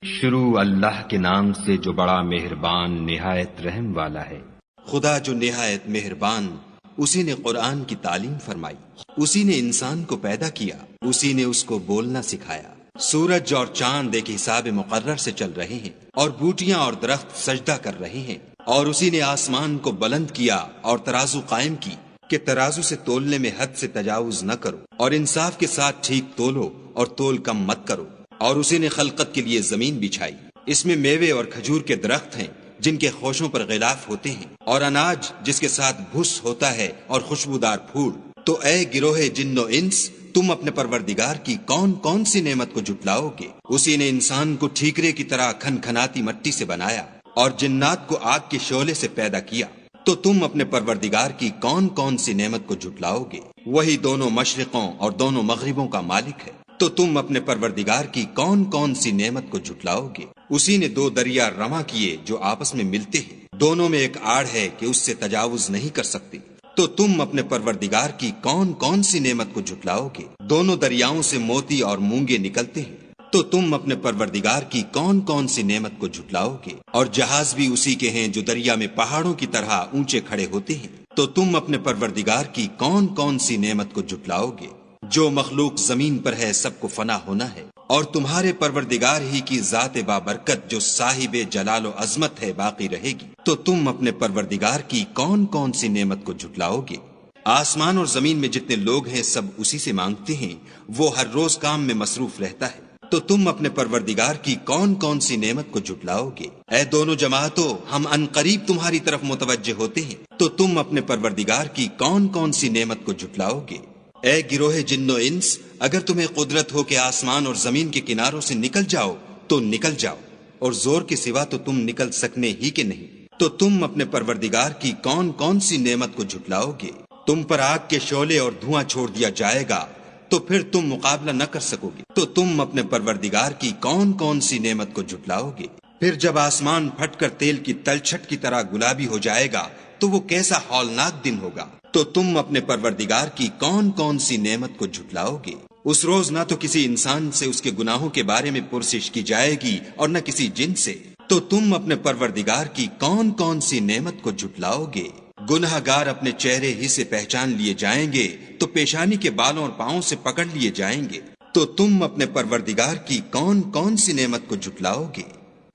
شروع اللہ کے نام سے جو بڑا مہربان نہایت رحم والا ہے۔ خدا جو نہایت مہربان، اسی نے قرآن کی تعلیم فرمائی، اسی نے انسان کو پیدا کیا، اسی نے اس کو بولنا سکھایا۔ سورج اور چاند ایک حساب مقرر سے چل رہے ہیں، اور بوٹیاں اور درخت سجدہ کر رہے ہیں، اور اسی نے آسمان کو بلند کیا اور ترازو قائم کی کہ ترازو سے تولنے میں حد سے تجاوز نہ کرو، اور انصاف کے ساتھ ٹھیک تولو اور تول کم مت کرو۔ اور اسی نے خلقت کے لیے زمین بچھائی، اس میں میوے اور کھجور کے درخت ہیں جن کے خوشوں پر غلاف ہوتے ہیں، اور اناج جس کے ساتھ بھس ہوتا ہے اور خوشبودار پھول۔ تو اے گروہ جن و انس، تم اپنے پروردگار کی کون کون سی نعمت کو جھٹلاؤ گے؟ اسی نے انسان کو ٹھیکرے کی طرح کھنکھناتی مٹی سے بنایا اور جنات کو آگ کے شعلے سے پیدا کیا۔ تو تم اپنے پروردگار کی کون کون سی نعمت کو جھٹلاؤ گے؟ وہی دونوں مشرقوں اور دونوں مغربوں کا مالک ہے۔ تو تم اپنے پروردگار کی کون کون سی نعمت کو جھٹلاؤ گے؟ اسی نے دو دریا رواں کیے جو آپس میں ملتے ہیں، دونوں میں ایک آڑ ہے کہ اس سے تجاوز نہیں کر سکتے۔ تو تم اپنے پروردگار کی کون کون سی نعمت کو جھٹلاؤ گے؟ دونوں دریاؤں سے موتی اور مونگے نکلتے ہیں۔ تو تم اپنے پروردگار کی کون کون سی نعمت کو جھٹلاؤ گے؟ اور جہاز بھی اسی کے ہیں جو دریا میں پہاڑوں کی طرح اونچے کھڑے ہوتے ہیں۔ تو تم اپنے پروردگار کی کون کون سی نعمت کو جھٹلاؤ گے؟ جو مخلوق زمین پر ہے سب کو فنا ہونا ہے، اور تمہارے پروردگار ہی کی ذات بابرکت جو صاحب جلال و عظمت ہے باقی رہے گی۔ تو تم اپنے پروردگار کی کون کون سی نعمت کو جھٹلاؤ گے؟ آسمان اور زمین میں جتنے لوگ ہیں سب اسی سے مانگتے ہیں، وہ ہر روز کام میں مصروف رہتا ہے۔ تو تم اپنے پروردگار کی کون کون سی نعمت کو جھٹلاؤ گے؟ اے دونوں جماعتوں، ہم ان قریب تمہاری طرف متوجہ ہوتے ہیں۔ تو تم اپنے پروردگار کی کون کون سی نعمت کو جھٹلاؤ گے؟ اے گروہ جن و انس، اگر تمہیں قدرت ہو کہ آسمان اور زمین کے کناروں سے نکل جاؤ تو نکل جاؤ، اور زور کے سوا تو تم نکل سکنے ہی کے نہیں۔ تو تم اپنے پروردگار کی کون کون سی نعمت کو جھٹلاؤ گے؟ تم پر آگ کے شعلے اور دھواں چھوڑ دیا جائے گا تو پھر تم مقابلہ نہ کر سکو گے۔ تو تم اپنے پروردگار کی کون کون سی نعمت کو جھٹلاؤ گے؟ پھر جب آسمان پھٹ کر تیل کی تلچھٹ کی طرح گلابی ہو جائے گا تو وہ کیسا ہولناک دن ہوگا۔ تو تم اپنے پروردگار کی کون کون سی نعمت کو جھٹلاؤ گے؟ اس روز نہ تو کسی انسان سے اس کے گناہوں کے بارے میں پرسش کی جائے گی اور نہ کسی جن سے۔ تو تم اپنے پروردگار کی کون کون سی نعمت کو جھٹلاؤ گے؟ گناہ گار اپنے چہرے ہی سے پہچان لیے جائیں گے تو پیشانی کے بالوں اور پاؤں سے پکڑ لیے جائیں گے۔ تو تم اپنے پروردگار کی کون کون سی نعمت کو جھٹلاؤ گے؟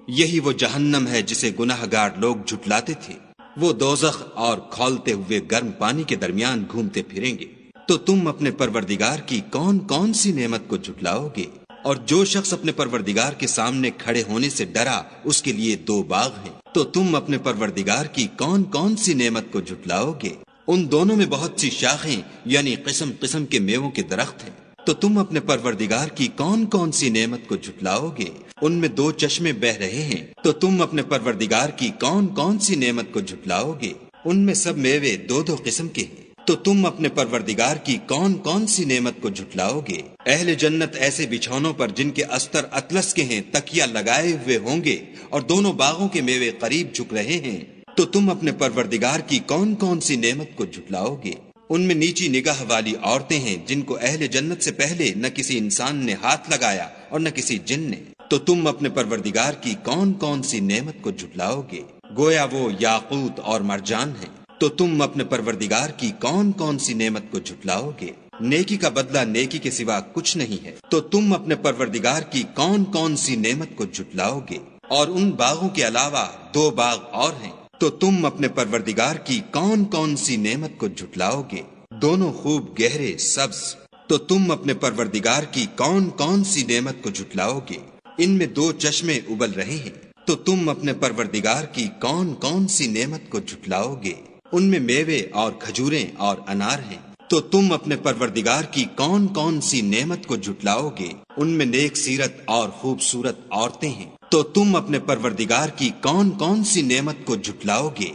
یہی وہ جہنم ہے جسے گناہ گار لوگ جھٹلاتے تھے، وہ دوزخ اور کھولتے ہوئے گرم پانی کے درمیان گھومتے پھریں گے۔ تو تم اپنے پروردگار کی کون کون سی نعمت کو جھٹلاؤ گے؟ اور جو شخص اپنے پروردگار کے سامنے کھڑے ہونے سے ڈرا اس کے لیے دو باغ ہیں۔ تو تم اپنے پروردگار کی کون کون سی نعمت کو جھٹلاؤ گے؟ ان دونوں میں بہت سی شاخیں یعنی قسم قسم کے میووں کے درخت ہیں۔ تو تم اپنے پروردگار کی کون کون سی نعمت کو جھٹلاؤ گے؟ ان میں دو چشمے بہ رہے ہیں۔ تو تم اپنے پروردگار کی کون کون سی نعمت کو جھٹلاؤ گے؟ ان میں سب میوے دو دو قسم کے ہیں۔ تو تم اپنے پروردگار کی کون کون سی نعمت کو جھٹلاؤ گے؟ اہل جنت ایسے بچھونوں پر جن کے استر اطلس کے ہیں تکیا لگائے ہوئے ہوں گے، اور دونوں باغوں کے میوے قریب جھک رہے ہیں۔ تو تم اپنے پروردگار کی کون کون سی نعمت کو جھٹلاؤ گے؟ ان میں نیچی نگاہ والی عورتیں ہیں جن کو اہل جنت سے پہلے نہ کسی انسان نے ہاتھ لگایا اور نہ کسی جن نے۔ تو تم اپنے پروردگار کی کون کون سی نعمت کو جھٹلاؤ گے؟ گویا وہ یاقوت اور مرجان ہیں۔ تو تم اپنے پروردگار کی کون کون سی نعمت کو جھٹلاؤ گے؟ نیکی کا بدلہ نیکی کے سوا کچھ نہیں ہے۔ تو تم اپنے پروردگار کی کون کون سی نعمت کو جھٹلاؤ گے؟ اور ان باغوں کے علاوہ دو باغ اور ہیں۔ تو تم اپنے پروردگار کی کون کون سی نعمت کو جھٹلاؤ گے؟ دونوں خوب گہرے سبز۔ تو تم اپنے پروردگار کی کون کون سی نعمت کو جھٹلاؤ گے؟ ان میں دو چشمے ابل رہے ہیں۔ تو تم اپنے پروردگار کی کون کون سی نعمت کو جھٹلاؤ گے؟ ان میں میوے اور کھجوریں اور انار ہیں۔ تو تم اپنے پروردگار کی کون کون سی نعمت کو جھٹلاؤ گے؟ ان میں نیک سیرت اور خوبصورت عورتیں ہیں۔ تو تم اپنے پروردگار کی کون کون سی نعمت کو جھٹلاؤ گے؟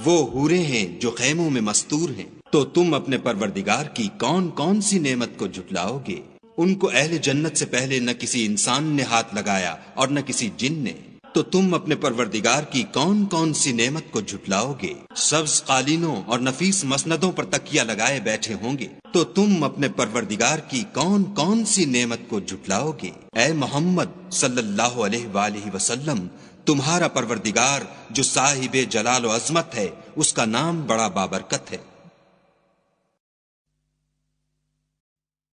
وہ حوریں ہیں جو خیموں میں مستور ہیں۔ تو تم اپنے پروردگار کی کون کون سی نعمت کو جھٹلاؤ گے؟ ان کو اہل جنت سے پہلے نہ کسی انسان نے ہاتھ لگایا اور نہ کسی جن نے۔ تو تم اپنے پروردگار کی کون کون سی نعمت کو جھٹلاؤ گے؟ سبز قالینوں اور نفیس مسندوں پر تکیہ لگائے بیٹھے ہوں گے، تو تم اپنے پروردگار کی کون کون سی نعمت کو جھٹلاؤ گے؟ اے محمد صلی اللہ علیہ وآلہ وسلم، تمہارا پروردگار جو صاحب جلال و عظمت ہے، اس کا نام بڑا بابرکت ہے۔